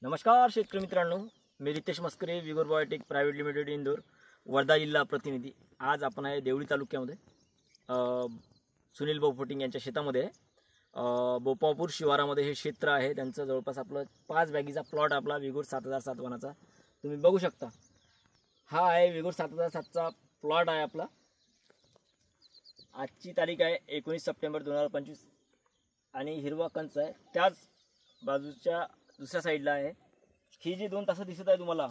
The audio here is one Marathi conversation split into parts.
नमस्कार शेतकरी मित्रांनो, मी Ritesh Maskare, Vigor biotech private limited Indore, Wardha जिल्हा प्रतिनिधी। आज आपण आहे देवळी तालुक्यामध्ये सुनील भाऊ फटिंग यांच्या शेतामध्ये बोपापूर शिवारामध्ये हे क्षेत्र आहे। त्यांचं जवळपास आपलं 5 बॅगीचा प्लॉट आपला विगोर 7007 वनाचा तुम्ही बघू शकता। हा आहे विगोर 7007चा प्लॉट आहे आपला। आजची तारीख आहे 19 सप्टेंबर 2025 आणि हिरवा कंच आहे। त्याच बाजूच्या दुसऱ्या साईडला आहे ही जी 2 तास दिसत आहे तुम्हाला,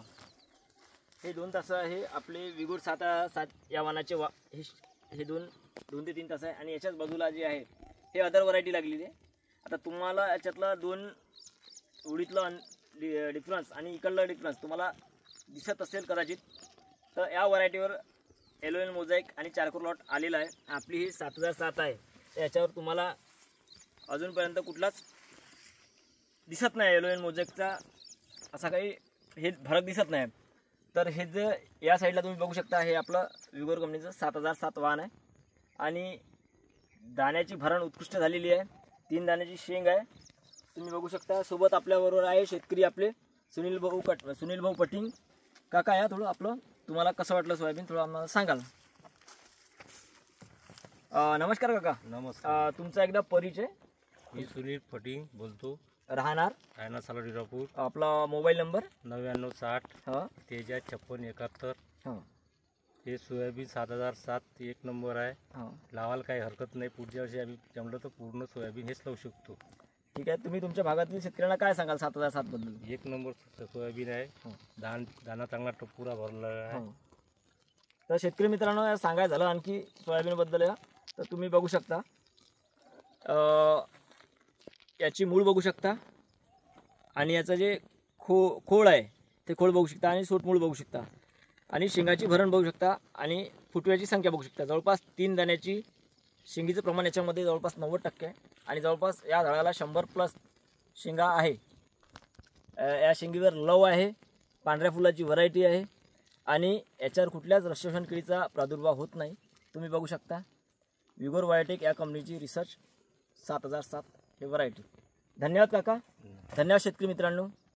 हे 2 तास आहे आपले विगोर 7007 या वनाचे हे 2 ते 3 तास आहे। आणि याच्याच बाजूला जे आहे हे अदर व्हरायटी लागलेली आहे। आता तुम्हाला याच्यातला 2 उडीतला डिफरन्स आणि इकडला डिफरन्स तुम्हाला दिसत असेल कदाचित, तर या व्हरायटीवर एलोएन मोझॅक आणि चारकोर लॉट आलेला आहे। आपली ही 7007 आहे, याच्यावर तुम्हाला अजूनपर्यंत कुठलाच दिसत नाही एलोएन मोझॅकचा असा काही हे फरक दिसत नाही। तर हे जे या साईडला तुम्ही बघू शकता, हे आपलं विगोर कंपनीचं 7007 वाहन आहे आणि दाण्याची भरण उत्कृष्ट झालेली आहे। 3 दाण्याची शेंग आहे तुम्ही बघू शकता। सोबत आपल्याबरोबर आहे शेतकरी आपले सुनील भाऊ फटिंग काका। या थोडं आपलं तुम्हाला कसं वाटलं सोयाबीन थोडं आम्हाला सांगाल। नमस्कार काका। नमस्कार। तुमचा एकदा परिचय। मी सुनील फटिंग बोलतो, राहणार सालाडीरापूर। आपला मोबाईल नंबर 9960 535671। हे सोयाबीन 7007 1 नंबर आहे। लावायला काही हरकत नाही। पुढच्या वर्षी आम्ही जमलं तर पूर्ण सोयाबीन हेच लावू शकतो। ठीक आहे, तुम्ही तुमच्या भागातील शेतकऱ्यांना काय सांगाल 7007 बद्दल? 1 नंबर सोयाबीन आहे। दाना चांगला टपुरा भरला आहे। तर शेतकरी मित्रांनो सांगायचं झालं आणखी सोयाबीन बद्दल या, तर तुम्ही बघू शकता याची मूळ बघू शकता आणि याचं जे खोड आहे ते खोड बघू शकता आणि सोटमूळ बघू शकता आणि शेंगाची भरण बघू शकता आणि फुटव्याची संख्या बघू शकता। जवळपास 3 दाण्याची शेंगीचं प्रमाण याच्यामध्ये जवळपास 90% आहे आणि जवळपास या झाडाला 100+ शेंगा आहे। या शेंगीवर लव आहे, पांढऱ्या फुलाची व्हरायटी आहे आणि याच्यावर कुठल्याच रसशोषण किडीचा प्रादुर्भाव होत नाही। तुम्ही बघू शकता विगोर बायोटेक या कंपनीची रिसर्च 7007 हे व्हरायटी। धन्यवाद काका, धन्यवाद शेतकरी मित्रांनो।